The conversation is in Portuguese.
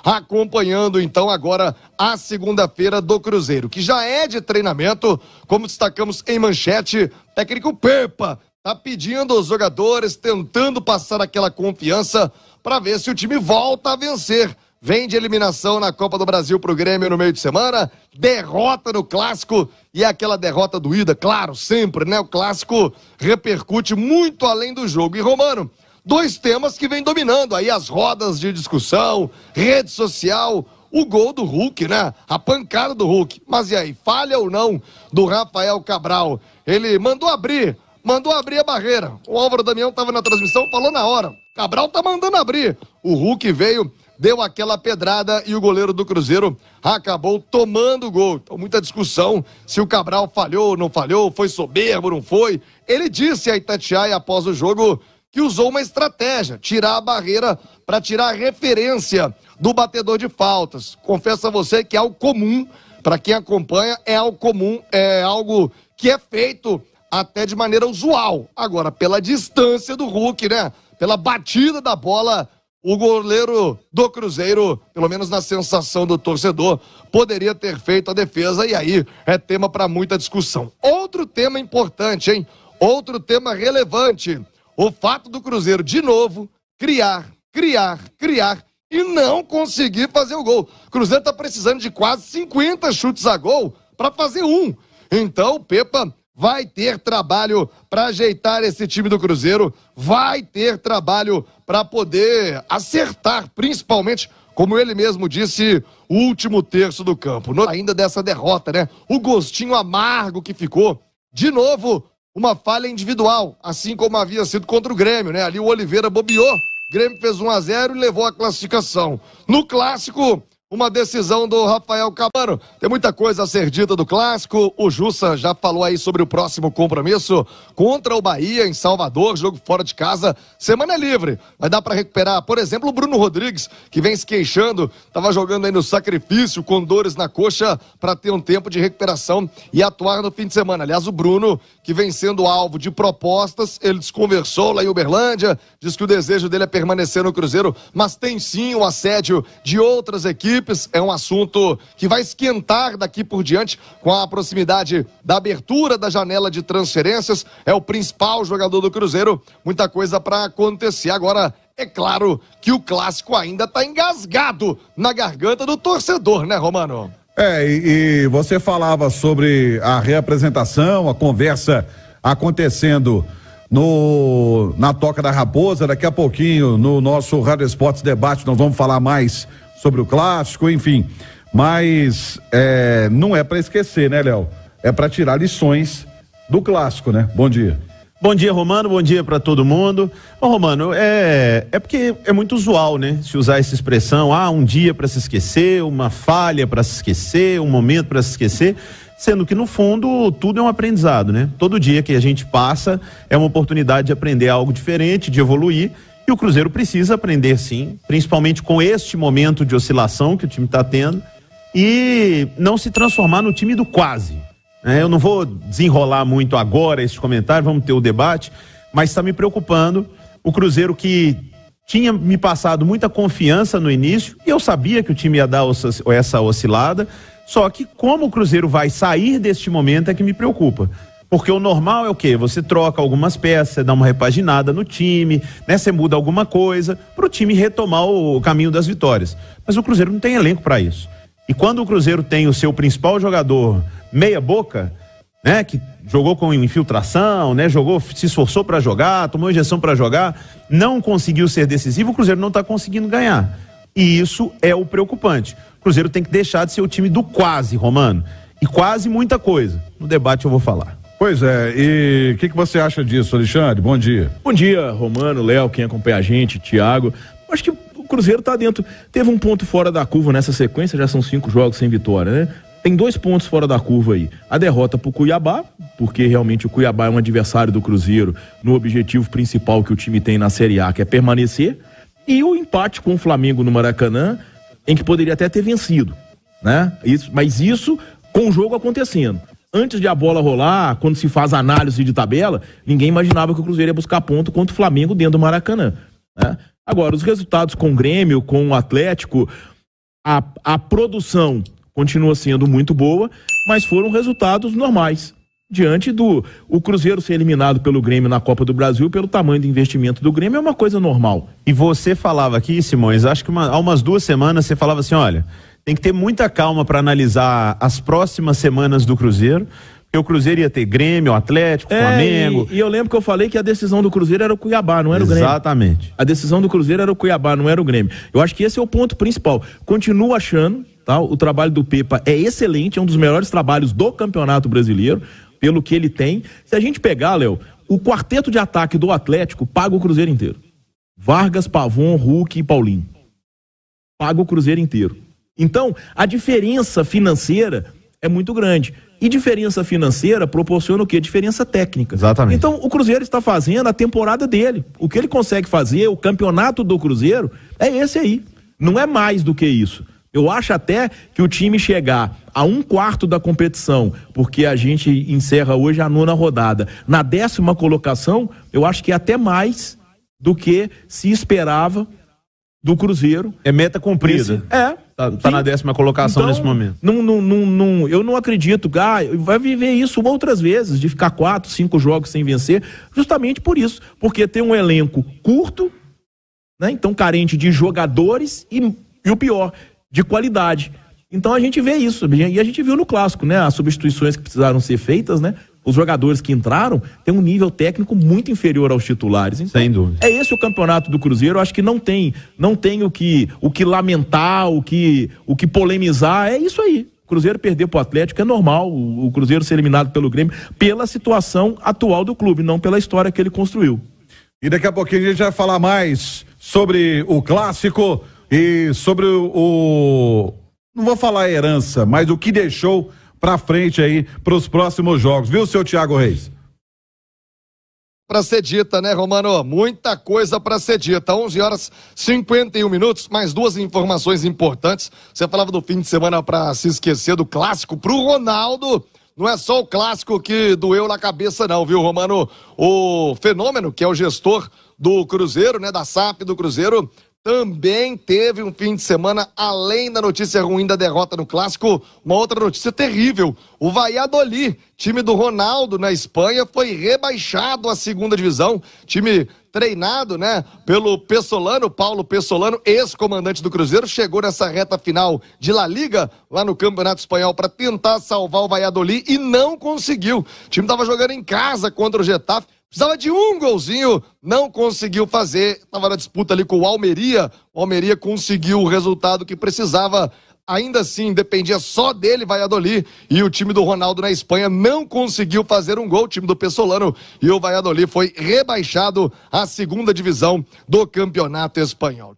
acompanhando então agora a segunda-feira do Cruzeiro, que já é de treinamento, como destacamos em manchete. Técnico Pepa tá pedindo aos jogadores, tentando passar aquela confiança para ver se o time volta a vencer. Vem de eliminação na Copa do Brasil pro Grêmio no meio de semana, derrota no Clássico, e aquela derrota doída, claro, sempre, né? O Clássico repercute muito além do jogo. E Romano, dois temas que vem dominando aí as rodas de discussão, rede social, o gol do Hulk, né? A pancada do Hulk. Mas e aí, falha ou não do Rafael Cabral? Ele mandou abrir a barreira. O Álvaro Damião estava na transmissão, falou na hora. Cabral tá mandando abrir. O Hulk veio, deu aquela pedrada e o goleiro do Cruzeiro acabou tomando o gol. Então, muita discussão se o Cabral falhou ou não falhou, foi soberbo, não foi. Ele disse a Itatiaia após o jogo que usou uma estratégia, tirar a barreira para tirar a referência do batedor de faltas. Confesso a você que é algo comum, para quem acompanha, é algo comum, é algo que é feito até de maneira usual. Agora, pela distância do Hulk, né? Pela batida da bola, o goleiro do Cruzeiro, pelo menos na sensação do torcedor, poderia ter feito a defesa, e aí é tema para muita discussão. Outro tema importante, hein? Outro tema relevante. O fato do Cruzeiro, de novo, criar e não conseguir fazer o gol. O Cruzeiro está precisando de quase 50 chutes a gol para fazer um. Então, o Pepa vai ter trabalho para ajeitar esse time do Cruzeiro, vai ter trabalho para poder acertar, principalmente, como ele mesmo disse, o último terço do campo. Ainda dessa derrota, né? O gostinho amargo que ficou. De novo, uma falha individual, assim como havia sido contra o Grêmio, né? Ali o Oliveira bobeou, o Grêmio fez 1-0 e levou a classificação. No Clássico, uma decisão do Rafael Cabral. Tem muita coisa a ser dita do Clássico. O Jussa já falou aí sobre o próximo compromisso contra o Bahia em Salvador, jogo fora de casa. Semana livre. Vai dar para recuperar, por exemplo, o Bruno Rodrigues, que vem se queixando, estava jogando aí no sacrifício com dores na coxa para ter um tempo de recuperação e atuar no fim de semana. Aliás, o Bruno, que vem sendo alvo de propostas, ele desconversou lá em Uberlândia, diz que o desejo dele é permanecer no Cruzeiro, mas tem sim o assédio de outras equipes. É um assunto que vai esquentar daqui por diante com a proximidade da abertura da janela de transferências. É o principal jogador do Cruzeiro. Muita coisa para acontecer. Agora, é claro que o Clássico ainda está engasgado na garganta do torcedor, né, Romano? E você falava sobre a reapresentação, a conversa acontecendo na Toca da Raposa. Daqui a pouquinho, no nosso Rádio Esportes Debate, nós vamos falar mais sobre o Clássico, enfim, mas não é para esquecer, né, Léo? É para tirar lições do Clássico, né? Bom dia. Bom dia, Romano, bom dia para todo mundo. Ô, Romano, é porque é muito usual, né, se usar essa expressão, um dia para se esquecer, uma falha para se esquecer, um momento para se esquecer, sendo que no fundo tudo é um aprendizado, né? Todo dia que a gente passa é uma oportunidade de aprender algo diferente, de evoluir. E o Cruzeiro precisa aprender sim, principalmente com este momento de oscilação que o time está tendo, e não se transformar no time do quase. Eu não vou desenrolar muito agora esse comentário, vamos ter o debate, mas está me preocupando. O Cruzeiro, que tinha me passado muita confiança no início, e eu sabia que o time ia dar essa oscilada, só que como o Cruzeiro vai sair deste momento é que me preocupa. Porque o normal é o quê? Você troca algumas peças, você dá uma repaginada no time, né? Você muda alguma coisa para o time retomar o caminho das vitórias. Mas o Cruzeiro não tem elenco para isso. E quando o Cruzeiro tem o seu principal jogador meia boca, né? Que jogou com infiltração, né? Se esforçou para jogar, tomou injeção para jogar, não conseguiu ser decisivo, o Cruzeiro não está conseguindo ganhar. E isso é o preocupante. O Cruzeiro tem que deixar de ser o time do quase, Romano. E quase muita coisa. No debate eu vou falar. Pois é, e o que você acha disso, Alexandre? Bom dia. Bom dia, Romano, Léo, quem acompanha a gente, Thiago. Acho que o Cruzeiro tá dentro, teve um ponto fora da curva nessa sequência, já são 5 jogos sem vitória, né? Tem 2 pontos fora da curva aí. A derrota pro Cuiabá, porque realmente o Cuiabá é um adversário do Cruzeiro no objetivo principal que o time tem na Série A, que é permanecer, e o empate com o Flamengo no Maracanã, em que poderia até ter vencido, né? Mas isso com o jogo acontecendo. Antes de a bola rolar, quando se faz análise de tabela, ninguém imaginava que o Cruzeiro ia buscar ponto contra o Flamengo dentro do Maracanã, né? Agora, os resultados com o Grêmio, com o Atlético, A produção continua sendo muito boa, mas foram resultados normais. Diante o Cruzeiro ser eliminado pelo Grêmio na Copa do Brasil, pelo tamanho do investimento do Grêmio, é uma coisa normal. E você falava aqui, Simões, acho que há umas 2 semanas você falava assim, olha, tem que ter muita calma para analisar as próximas semanas do Cruzeiro, porque o Cruzeiro ia ter Grêmio, Atlético, Flamengo. E eu lembro que eu falei que a decisão do Cruzeiro era o Cuiabá, não era o Grêmio. Exatamente. A decisão do Cruzeiro era o Cuiabá, não era o Grêmio. Eu acho que esse é o ponto principal. Continuo achando, tá? O trabalho do Pepa é excelente, é um dos melhores trabalhos do Campeonato Brasileiro, pelo que ele tem. Se a gente pegar, Léo, o quarteto de ataque do Atlético paga o Cruzeiro inteiro. Vargas, Pavon, Hulk e Paulinho. Paga o Cruzeiro inteiro. Então, a diferença financeira é muito grande. E diferença financeira proporciona o quê? Diferença técnica. Exatamente. Então, o Cruzeiro está fazendo a temporada dele. O que ele consegue fazer, o campeonato do Cruzeiro, é esse aí. Não é mais do que isso. Eu acho até que o time chegar a 1/4 da competição, porque a gente encerra hoje a 9ª rodada, na 10ª colocação, eu acho que é até mais do que se esperava do Cruzeiro. É meta cumprida. Tá na 10ª colocação, então, nesse momento. Eu não acredito. Vai viver isso outras vezes, de ficar 4, 5 jogos sem vencer, justamente por isso. Porque tem um elenco curto, né? Então carente de jogadores e o pior, de qualidade. Então a gente vê isso, e a gente viu no clássico, né? As substituições que precisaram ser feitas, né? Os jogadores que entraram têm um nível técnico muito inferior aos titulares. Então, sem dúvida. É esse o campeonato do Cruzeiro. Eu acho que não tem o que lamentar, o que polemizar. É isso aí. O Cruzeiro perder pro Atlético é normal. O Cruzeiro ser eliminado pelo Grêmio pela situação atual do clube, não pela história que ele construiu. E daqui a pouquinho a gente vai falar mais sobre o clássico e sobre não vou falar herança, mas o que deixou pra frente aí pros próximos jogos, viu, seu Thiago Reis? Pra ser dita, né, Romano? Muita coisa pra ser dita. 11h51, mais 2 informações importantes. Você falava do fim de semana pra se esquecer do clássico pro Ronaldo. Não é só o clássico que doeu na cabeça não, viu, Romano? O Fenômeno, que é o gestor do Cruzeiro, né, da SAF do Cruzeiro, também teve um fim de semana, além da notícia ruim da derrota no clássico, uma outra notícia terrível. O Valladolid, time do Ronaldo na Espanha, foi rebaixado à 2ª divisão. Time treinado, né, pelo Pessolano, Paulo Pessolano, ex-comandante do Cruzeiro, chegou nessa reta final de La Liga, lá no Campeonato Espanhol, para tentar salvar o Valladolid e não conseguiu. O time estava jogando em casa contra o Getafe, precisava de um golzinho, não conseguiu fazer, estava na disputa ali com o Almeria conseguiu o resultado que precisava, ainda assim dependia só dele, Valladolid, e o time do Ronaldo na Espanha não conseguiu fazer um gol, o time do Pessolano, e o Valladolid foi rebaixado à 2ª divisão do Campeonato Espanhol.